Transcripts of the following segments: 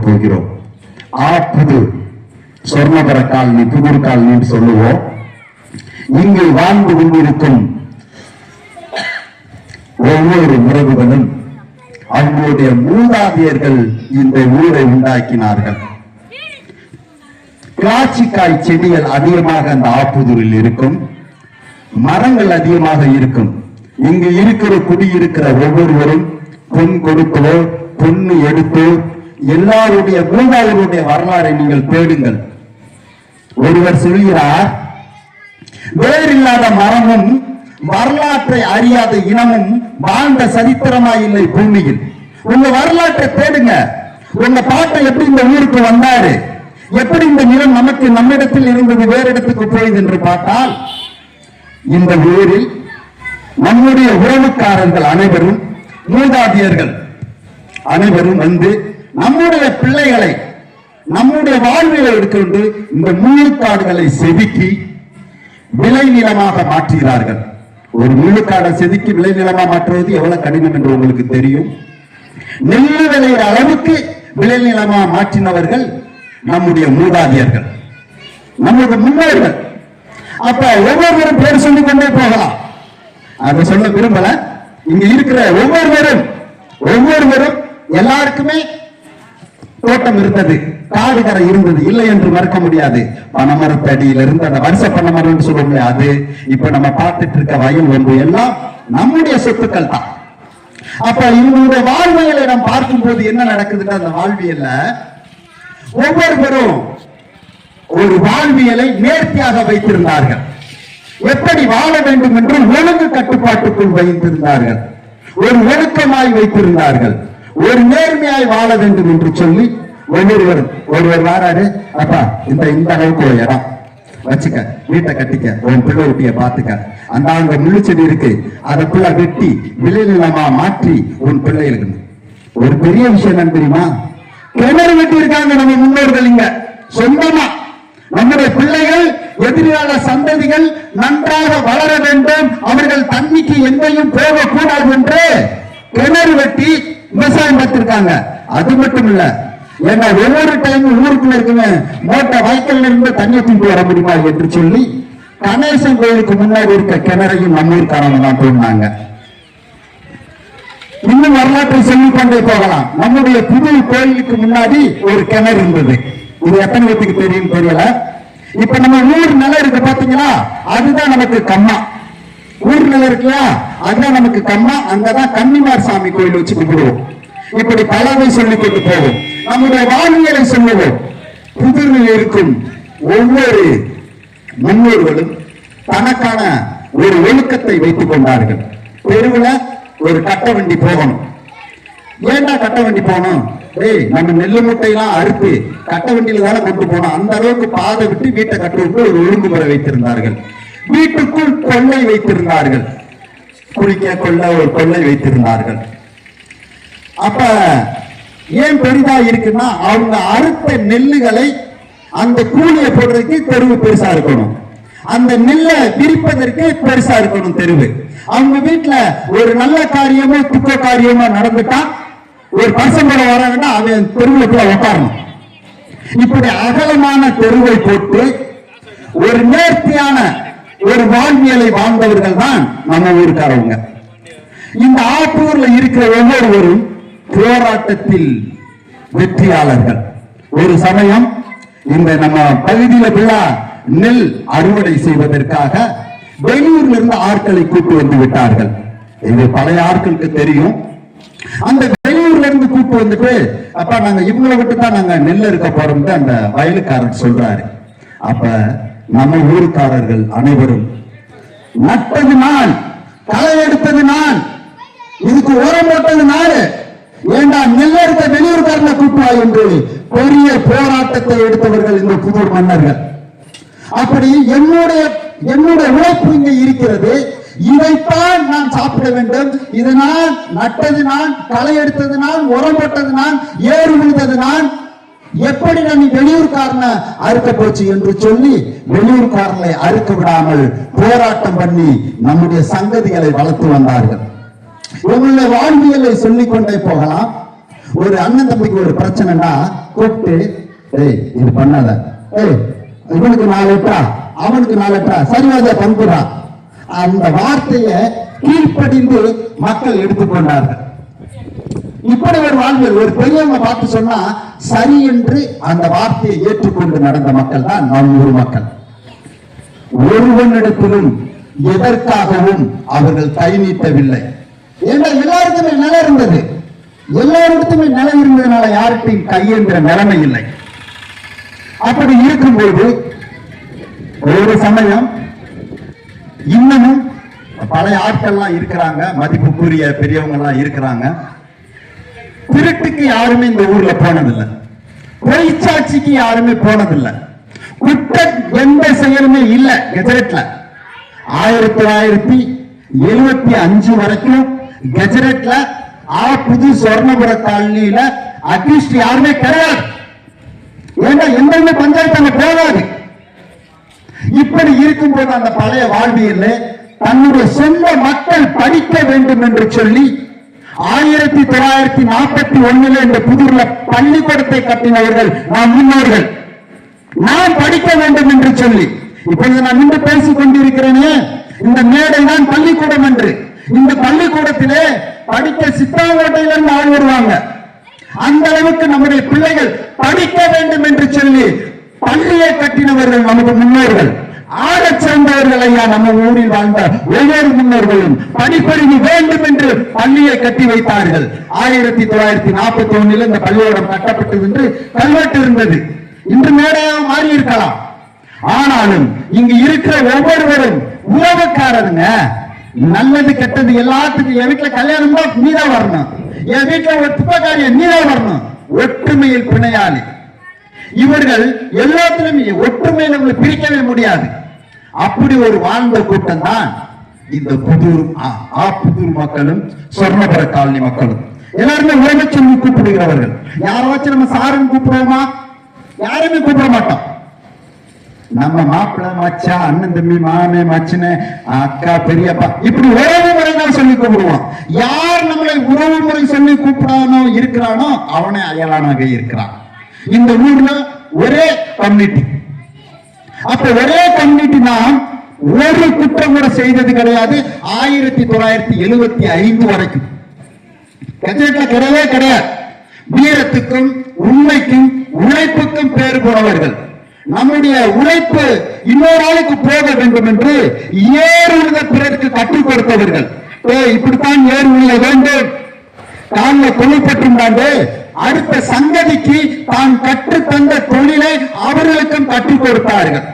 போகிறோம். Pudur சொர்ணபுர colony, Pudur colony சொல்லுவோம். இங்கு வாழ்ந்து கொண்டிருக்கும் ஒவ்வொரு உறவுகளும் அவங்களுடைய மூதாதையர்கள் இந்த ஊரை உண்டாக்கினார்கள். பிளாச்சிக்காய் செடிகள் அதிகமாக அந்த ஆப்புதூரில் இருக்கும், மரங்கள் அதிகமாக இருக்கும். இங்கு இருக்கிற குடியிருக்கிற ஒவ்வொருவரும் பொன் கொடுத்தோ பொண்ணு எடுத்தோ எல்லாருடைய மூதாதையருடைய வரலாறை நீங்கள் தேடுங்கள். ஒருவர் சொல்கிறார், வேறில்லாத மரமும் வரலாற்றை அறியாத இனமும் வாழ்ந்த சரித்திரமாய் இல்லை பூமியில். உங்க வரலாற்றை தேடுங்க. உங்க பாட்டை எப்படி இந்த ஊருக்கு வந்தாரு, எப்படி இந்த நிலம் நமக்கு நம்மிடத்தில் இருந்தது வேறு இடத்துக்கு போயுது என்று பார்த்தால், இந்த ஊரில் நம்முடைய உறவுக்காரர்கள் அனைவரும் மூதாதையர்கள் அனைவரும் வந்து நம்முடைய பிள்ளைகளை நம்முடைய வாழ்வியலை எடுத்துக்கொண்டு இந்த முள்ளுக்காடுகளை செதுக்கி விளைநிலமாக மாற்றுகிறார்கள். ஒரு முள்ளுக்காடை செதுக்கி விளைநிலமாக மாற்றுவது எவ்வளவு கடினம் என்று உங்களுக்கு தெரியும். நெல்லு விளைகிற அளவுக்கு விளைநிலமாக மாற்றினவர்கள் நம்முடைய மூதாதையர்கள், நம்முடைய முன்னோர்கள். அப்ப ஒவ்வொருவரும் பேர் சொல்லிக் கொண்டே போகலாம், அதை சொல்ல விரும்பல. இங்க இருக்கிற ஒவ்வொருவரும் எல்லாருக்குமே தோட்டம் இருந்தது, காடு கரை இருந்தது, இல்லை என்று மறுக்க முடியாது. பனைமரத்தடியில இருந்து அந்த வருஷ பனைமரம் சொல்ல முடியாது. இப்ப நம்ம பார்த்துட்டு இருக்க வயல் ஒன்று எல்லாம் நம்முடைய சொத்துக்கள் தான். அப்ப இவங்களுடைய வாழ்வியலை நாம் பார்க்கும் போது என்ன நடக்குதுன்னா, அந்த வாழ்வியல்ல ஒவ்வொருவரும் ஒரு வாழ்வியலை நேர்த்தியாக வைத்திருந்தார்கள். எப்படி வாழ வேண்டும் என்று ஒழுங்கு கட்டுப்பாட்டுக்குள் வைத்திருந்தார்கள், ஒரு ஒழுக்கமாய் வைத்திருந்தார்கள், ஒரு நேர்மையாய் வாழ வேண்டும் என்று சொல்லி ஒருவர் வாராரு, அப்பா இந்த அளவுக்கு ஒரு இடம் வச்சுக்க, வீட்டை கட்டிக்க, உன் பிள்ளை ஊட்டிய பாத்துக்க, அந்த அங்க முள்ளு செடி இருக்கு அதுக்குள்ள வெட்டி விளைநிலமா மாற்றி உன் பிள்ளைகளுக்கு. ஒரு பெரிய விஷயம் என்ன தெரியுமா, கிணறு வெட்டி இருக்காங்க நம்ம முன்னோர்கள் இங்க சொந்தமா. நம்முடைய பிள்ளைகள் எதிர்கால சந்ததிகள் நன்றாக வளர வேண்டும், அவர்கள் தண்ணிக்கு எங்கேயும் போகக்கூடாது என்று கிணறு வெட்டி விவசாயம் பார்த்திருக்காங்க. அது மட்டும் இல்ல, ஏன்னா ஒவ்வொரு டைமும் ஊருக்குள்ள இருக்குமே மோட்டை வாய்க்கல்ல இருந்து தண்ணி தூக்கி வர முடியுமா என்று சொல்லி கணேசன் கோயிலுக்கு முன்னாடி இருக்க கிணறையும் நம்மூர்காரங்க தான் தோணுனாங்க. இன்னும் வரலாற்றை சொல்லிக் கொண்டே போகலாம். நம்முடைய புது கோயிலுக்கு முன்னாடி ஒரு கிணறு இருந்தது. இது எத்தனை பேருக்கு தெரியும் தெரியல. இப்ப நம்ம ஊர் நிலம் இருக்கு பாத்தீங்களா, அதுதான் நமக்கு கம்மா. ஊர் நிலம் இருக்குல்ல, அதுதான் நமக்கு கம்மா. அங்கதான் கன்னிமார் சாமி கோயில் வச்சு கும்பிடுவோம். இப்படி பலவை சொல்லிக் கொண்டு போவோம், நம்முடைய வாழ்வியலை சொல்லுவோம். புதூரில் இருக்கும் ஒவ்வொரு முன்னோர்களும் தனக்கான ஒரு ஒழுக்கத்தை வைத்துக் கொண்டார்கள். தெருவில் ஒரு கட்ட வண்டி போகணும். ஏண்டா கட்ட வண்டி போகணும்? நம்ம நெல்லு மூட்டையெல்லாம் அறுத்து கட்ட வண்டியில தானே கொண்டு போனோம். அந்த அளவுக்கு பாதை விட்டு வீட்டை கட்டுறதுக்கு ஒரு ஒழுங்குமுறை வைத்திருந்தார்கள். வீட்டுக்குள் கொள்ளை வைத்திருந்தார்கள், குளிக்க கொள்ள ஒரு கொள்ளை வைத்திருந்தார்கள். அப்ப ஏன் பெரிதா இருக்குன்னா, அவங்க அறுத்த நெல்லுகளை அந்த கூலியை போடுறதுக்கு தெருவு பெருசா இருக்கணும், அந்த நெல்லை பிரிப்பதற்கு பெருசா இருக்கணும் தெருவு. அவங்க வீட்டுல ஒரு நல்ல காரியமோ துக்க காரியமோ நடந்துட்டா, ஒரு பசங்கள வராங்கன்னா அவன் தெருவுக்குள்ள உட்காரணும். இப்படி அகலமான தெருவை போட்டு ஒரு நேர்த்தியான ஒரு வாழ்வியலை வாழ்ந்தவர்கள் தான் நம்ம ஊருக்காரவங்க. இந்த ஆப்பூர்ல இருக்கிற ஒவ்வொருவரும் போராட்டத்தில் வெற்றியாளர்கள். ஒரு சமயம் இந்த நம்ம பகுதியில நெல் அறுவடை செய்வதற்காக வெளியூர்ல இருந்து ஆட்களை கூட்டு வந்து விட்டார்கள். இது பழைய ஆட்களுக்கு தெரியும். அந்த வெளியூர்ல இருந்து கூட்டு வந்துட்டு, அப்ப நாங்க இவங்களை விட்டு தான் நாங்க நெல் இருக்க போறோம் அந்த வயலுக்காரர் சொல்றாரு. அப்ப நம்ம ஊருக்காரர்கள் அனைவரும், நட்டது நான், களை எடுத்தது நான், இதுக்கு உரம் போட்டது நாடு, ஏண்டா நெல் எடுத்த வெளியூர்காரனை கூட்டுவா என்று பெரிய போராட்டத்தை எடுத்தவர்கள் இந்த புதூர் மன்னர்கள். அப்படி என்னுடைய உழைப்பு இங்கே இருக்கிறது, இதைத்தான் நான் சாப்பிட வேண்டும், இதனால் நட்டது நான், களை எடுத்தது நான், உரம் போட்டது நான், ஏறு விழுந்தது நான், எப்படி நான் வெளியூர்காரனை அறுக்க போச்சு என்று சொல்லி வெளியூர்காரனை அறுக்க விடாமல் போராட்டம் பண்ணி நம்முடைய சங்கதிகளை வளர்த்து வந்தார்கள். உங்களுடைய வாழ்வியலை சொல்லிக் கொண்டே போகலாம். ஒரு அண்ணன் தம்பிக்கு ஒரு பிரச்சனைனா கூப்பிட்டு, ஏய் இது பண்ணாத, ஏய் இவனுக்கு 4 லெட்டரா, அவனுக்கு 4 லெட்டரா, சரிவாத பண்புறா, அந்த வார்த்தையை கீழ்ப்படிந்து மக்கள் எடுத்துக்கொண்டார்கள். இப்படி ஒரு வாழ்வில் ஒரு பெரியவங்க பார்த்து சொன்னா சரி என்று அந்த வார்த்தையை ஏற்றுக்கொண்டு நடந்த மக்கள் தான் நம் ஊர் மக்கள். ஒருவனிடத்திலும் எதற்காகவும் அவர்கள் கை நீட்டவில்லை. ஏன்னா எல்லாருக்குமே நிலம் இருந்தது, எல்லாரிடத்துமே நிலம் இருந்ததுனால யார்கிட்டையும் கையென்ற நிலைமை இல்லை. அப்படி இருக்கும்போது ஒரு சமயம் இன்னமும் பழைய ஆட்கள்லாம் இருக்கிறாங்க, மதிப்புக்குரிய பெரியவங்க எல்லாம் இருக்கிறாங்க. திருட்டுக்கு யாருமே இந்த ஊர்ல போனதில்லை, பொய்ச்சாட்சிக்கு யாருமே போனதில்லை, குற்ற எந்த செயலுமே இல்ல. கெஜரெட்ல 1975 வரைக்கும் கெஜரெட்ல புது சொர்ணபுர காலனியில அட்லீஸ்ட் யாருமே கிடையாது. ஏன்னா எந்த பஞ்சாயத்து அங்க போகாது. இப்படி இருக்கும்போது அந்த பழைய வாழ்வியல் தன்னுடைய சொந்த மக்கள் படிக்க வேண்டும் என்று சொல்லி 1941 இந்த புதூர்ல பள்ளிக்கூடத்தை கட்டினவர்கள் நாம் முன்னோர்கள். நான் படிக்க வேண்டும் என்று சொல்லி இப்பொழுது நான் இன்று பேசிக் கொண்டிருக்கிறேனே, இந்த மேடை தான் பள்ளிக்கூடம் என்று. இந்த பள்ளிக்கூடத்திலே படிக்க சித்தாங்கோட்டையிலிருந்து ஆள் வருவாங்க. அந்த அளவுக்கு நம்முடைய பிள்ளைகள் படிக்க வேண்டும் என்று சொல்லி பள்ளியை கட்டினவர்கள் நமது முன்னோர்கள். ஆடச் சேர்ந்தவர்கள் ஐயா, நம்ம ஊரில் வாழ்ந்த ஒவ்வொரு முன்னோர்களும் படிப்பறிவு வேண்டும் என்று பள்ளியை கட்டி வைத்தார்கள். 1941 இந்த பள்ளியோடம் கட்டப்பட்டது என்று கல்வெட்டு இருந்தது. இன்று மேடையாக மாறி இருக்கலாம். ஆனாலும் இங்கு இருக்கிற ஒவ்வொருவரும் உறவுக்காரருங்க. நல்லது கெட்டது எல்லாத்துக்கும் என் வீட்டுல கல்யாணம் தான் நீதான் வரணும், என் வீட்டுல ஒரு துப்பக்காரிய நீதான் வரணும். ஒற்றுமையில் பிணையாளி இவர்கள் எல்லாத்திலும் ஒற்றுமையை நம்மளை பிரிக்கவே முடியாது. அப்படி ஒரு வாழ்ந்த கூட்டம் தான் இந்த புதூர் மக்களும் சொர்ணபுர காலனி மக்களும். எல்லாருமே உறவை சொல்லி கூப்பிடுகிறவர்கள். யாராச்சும் நம்ம சாருன்னு கூப்பிடுவோமா? யாருமே கூப்பிட மாட்டோம். நம்ம மாப்பிள்ள மச்சா, அண்ணன் தம்பி, மாமே மச்சனே, அக்கா, பெரியப்பா, இப்படி உறவு முறை தான் சொல்லி கூப்பிடுவோம். யார் நம்மளை உறவு முறை சொல்லி கூப்பிடானோ இருக்கிறானோ அவனே அயலானாக இருக்கிறான். இந்த ஊர்ல ஒரே கம்யூனிட்டி. அப்ப ஒரே கம்யூனிட்டி நாம் ஒரு குற்றம் கூட செய்தது கிடையாது. 1975 வரைக்கும் கஜெட்ல கிடையவே கிடையாது. வீரத்துக்கும் உண்மைக்கும் உழைப்புக்கும் பேர் போனவர்கள். நம்முடைய உழைப்பு இன்னொரு ஆளுக்கு போக வேண்டும் என்று ஏறு உழுத பிறருக்கு கற்றுக் கொடுத்தவர்கள். இப்படித்தான் ஏறு உள்ள வேண்டும், காலில் கொல்லப்பட்டிருந்தாண்டு அடுத்த சங்கதிக்கு தான் கற்று தந்த தொழிலை அவர்களுக்கும் கற்றுக் கொடுத்தார்கள்.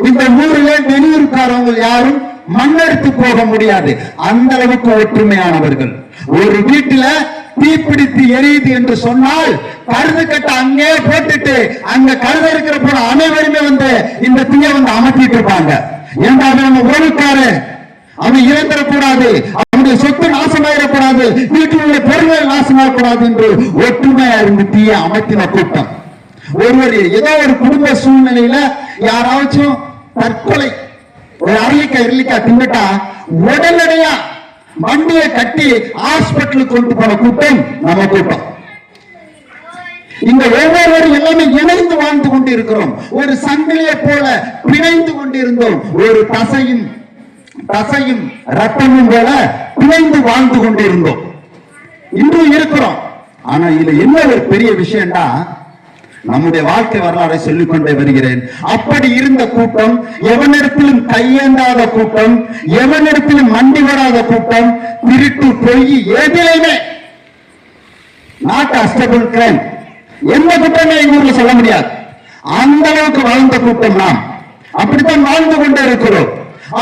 இந்த ஊரிலே வெளியூர்காரவங்க யாரும் மண்ணெடுத்து போக முடியாது, அந்த அளவுக்கு ஒற்றுமையானவர்கள். ஒரு வீட்டுல தீப்பிடித்து எரியுது என்று சொன்னால் கருது கட்ட அங்கே போட்டுட்டு அங்க கருது இருக்கிற போல அனைவருமே வந்து இந்த தீயை வந்து அமர்த்திட்டு இருப்பாங்க. ஏன்னா நம்ம உறவுக்காரு, அவன் இழந்துடக்கூடாது, அவனுடைய சொத்து நாசமாயிடக்கூடாது, வீட்டில் உள்ள பொருள்கள் நாசமாகக்கூடாது என்று ஒற்றுமையா இருந்து தீயை அமர்த்தின கூட்டம். ஒருவர் ஏதோ ஒரு குடும்ப சூழ்நிலையில யாராச்சும் தற்கொலை, ஒரு அரளிக்காய் தின்னுட்டா உடனடியா வண்டியை கட்டி ஹாஸ்பிட்டலுக்கு கொண்டு போன கூட்டம் நம்ம கூட்டம். இந்த ஒவ்வொருவரும் எல்லாமே இணைந்து வாழ்ந்து கொண்டிருக்கிறோம். ஒரு சங்கிலியை போல பிணைந்து கொண்டிருந்தோம். ஒரு தசையும் ரத்தமும் போல பிணைந்து வாழ்ந்து கொண்டிருந்தோம். இன்றும் இருக்கிறோம். ஆனா இதுல என்ன ஒரு பெரிய விஷயம்டா, நம்முடைய வாழ்க்கை வரலாறை சொல்லிக் கொண்டே வருகிறேன். அப்படி இருந்த கூட்டம், எவனிடத்திலும் கையேந்தாத கூட்டம், எவனிடத்திலும் மண்டி வராத கூட்டம், திருட்டு பொய் எதிலையுமே நாட் அஸ்டபிள் கிரைம் எந்த குற்றமே எங்க ஊர்ல சொல்ல முடியாது. அந்த அளவுக்கு வாழ்ந்த கூட்டம் நாம். அப்படித்தான் வாழ்ந்து கொண்டே இருக்கிறோம்.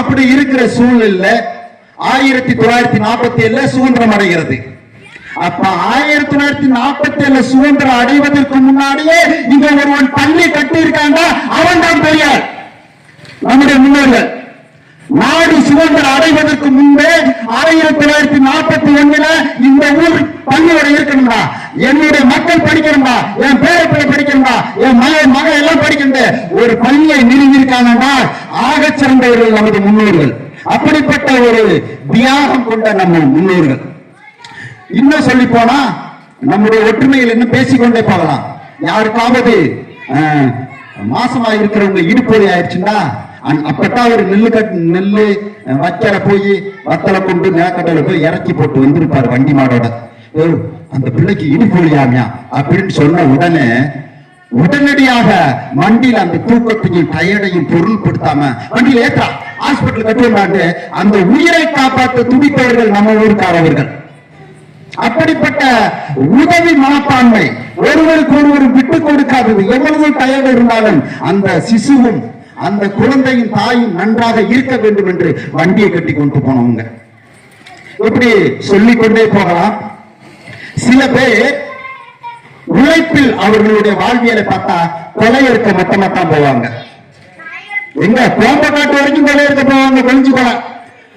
அப்படி இருக்கிற சூழ்நிலையில 1947 சுதந்திரம் அடைகிறது. அப்ப 1947 சுதந்திரம் அடைவதற்கு முன்னாடியே இங்க ஒருவன் பள்ளி கட்டி இருக்காங்க, அவன் தான் பெரியார். நம்முடைய முன்னோர்கள் நாடு சுதந்திரம் அடைவதற்கு முன்பே 1941 இந்த ஊர் பள்ளியோட இருக்கணும்டா, என்னுடைய மக்கள் படிக்கணும்டா, என் பேரப்பிள்ளை படிக்கணும்டா, என் மகன் எல்லாம் படிக்கின்ற ஒரு பள்ளியை நிறுவியிருக்காங்கன்னா ஆகச் சிறந்தவர்கள் நமது முன்னோர்கள். அப்படிப்பட்ட ஒரு தியாகம் கொண்ட நம்ம முன்னோர்கள். இன்னும் சொல்லி போனா நம்முடைய ஒற்றுமையில் இன்னும் பேசிக்கொண்டே போகலாம். யாருக்காவது மாசமா இருக்கிறவங்க இடுப்பொலி ஆயிடுச்சுன்னா அப்பதான் ஒரு நெல்லு வைக்கல போய் வத்தலை கொண்டு நிலக்கடலை போய் இறக்கி போட்டு வந்திருப்பாரு வண்டி மாடோட. அந்த பிள்ளைக்கு இடுப்பொலியாமியா அப்படின்னு சொன்ன உடனே உடனடியாக வண்டியில அந்த தூக்கத்தையும் டயர்டையும் பொருள்படுத்தாம வண்டியில ஏற்றா ஹாஸ்பிட்டல் கட்டுவாங்க. அந்த உயிரை காப்பாற்ற துடிப்பவர்கள் நம்ம ஊருக்காரவர்கள். அப்படிப்பட்ட உதவி மனப்பான்மை, ஒருவருக்கு ஒருவர் விட்டு கொடுக்காதது. எவ்வளவு டயர்டு இருந்தாலும் அந்த சிசுவும் அந்த குழந்தையும் தாயும் நன்றாக இருக்க வேண்டும் என்று வண்டியை கட்டி கொண்டு போனவங்க. இப்படி சொல்லிக்கொண்டே போகலாம். சில பேர் உழைப்பில் அவர்களுடைய வாழ்வியலை பார்த்தா கொலையெடுக்க மட்டமாத்தான் போவாங்க. எங்க கோம்ப காட்டு வரைக்கும் கொலையெடுக்க போவாங்க. கொஞ்சம் கொலை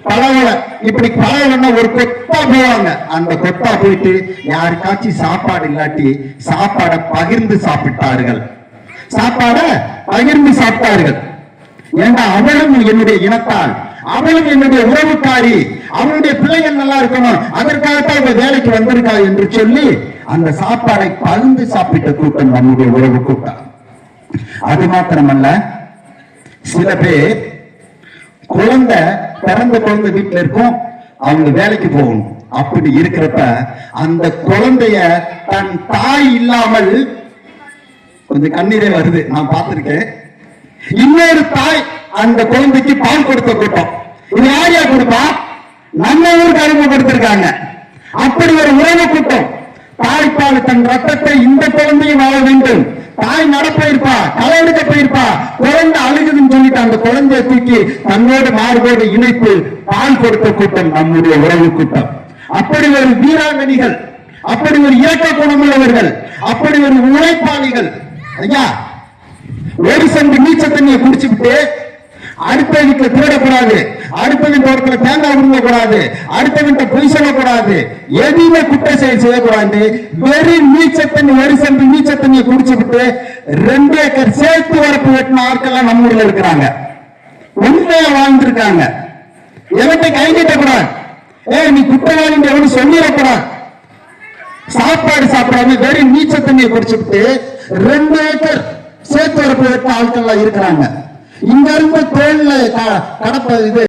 பழவலை இப்படி பழவலைன்னா ஒரு கொத்தா போவாங்க. அந்த கொத்தா போயிட்டு யாருக்காச்சும் சாப்பாடு இல்லாட்டி சாப்பாடை பகிர்ந்து சாப்பிட்டார்கள். சாப்பாடை பகிர்ந்து சாப்பிட்டார்கள். ஏன்னா அவளும் என்னுடைய இனத்தால், அவளும் என்னுடைய உறவுக்காரி, அவளுடைய பிள்ளைகள் நல்லா இருக்கணும், அதற்காகத்தான் இவ வேலைக்கு வந்திருக்கா என்று சொல்லி அந்த சாப்பாடை பகிர்ந்து சாப்பிட்ட கூட்டம் நம்முடைய உறவு கூட்டம். அது மாத்திரமல்ல, சில பேர் குழந்தை பிறந்த குழந்தை வீட்டுல இருக்கும், அவங்க வேலைக்கு போகணும். அப்படி இருக்கிறப்ப அந்த குழந்தைய தன் தாய் இல்லாமல், கொஞ்சம் கண்ணீரே வருது, நான் பார்த்திருக்கேன், இன்னொரு தாய் அந்த குழந்தைக்கு பால் கொடுத்த கூட்டம். இது யாரையா கொடுப்பா? நம்ம ஊருக்கு அறிமுகப்படுத்திருக்காங்க. அப்படி ஒரு உறவு கூட்டம். தாய்ப்பால் தன் ரத்தத்தை இந்த குழந்தையும் வாழ வேண்டும். தாய் நடப்போயிருப்பா, களை எடுக்க போயிருப்பா, குழந்தை அழுகுதுன்னு சொல்லிட்டு அந்த குழந்தையை தூக்கி தன்னோடு மார்போடு இணைப்பு பால் கொடுத்த கூட்டம் நம்முடைய உறவு கூட்டம். அப்படி ஒரு வீராங்கனிகள், அப்படி ஒரு இயக்க குணமுள்ளவர்கள், அப்படி ஒரு உழைப்பாளிகள். ஐயா, ஒரு சண்டு நீச்ச தண்ணியை குடிச்சுக்கிட்டு அடுத்த வீட்டுல திருடக்கூடாது, அடுத்த வீட்டு ஓரத்துல தேங்காய் விடுங்க கூடாது, அடுத்த வீட்டை பொய் சொல்லக்கூடாது, எதுவுமே குற்ற செயல் செய்யக்கூடாது. வெறும் நீச்ச தண்ணி, ஒரு சண்டு நீச்ச தண்ணியை குடிச்சுக்கிட்டு 2 ஏக்கர் சேர்த்து வரப்பு வெட்டின ஆட்கள் நம்ம ஊர்ல இருக்கிறாங்க. உண்மையா வாழ்ந்திருக்காங்க. எவன்கிட்ட கை நீட்டக்கூடாது, நீ குற்றவாளி எவனு சொல்லிடக்கூடாது. சாப்பாடு சாப்பிடாம வெறும் நீச்ச தண்ணியை குடிச்சுக்கிட்டு 2 ஏக்கர் சேர்த்து வரப்பு வெட்டின ஆட்கள் இருக்கிறாங்க. இங்க இருந்து தோல்ல கடப்பை இது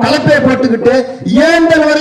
கலப்பையை போட்டுக்கிட்டு ஏந்தல் வரைக்கும்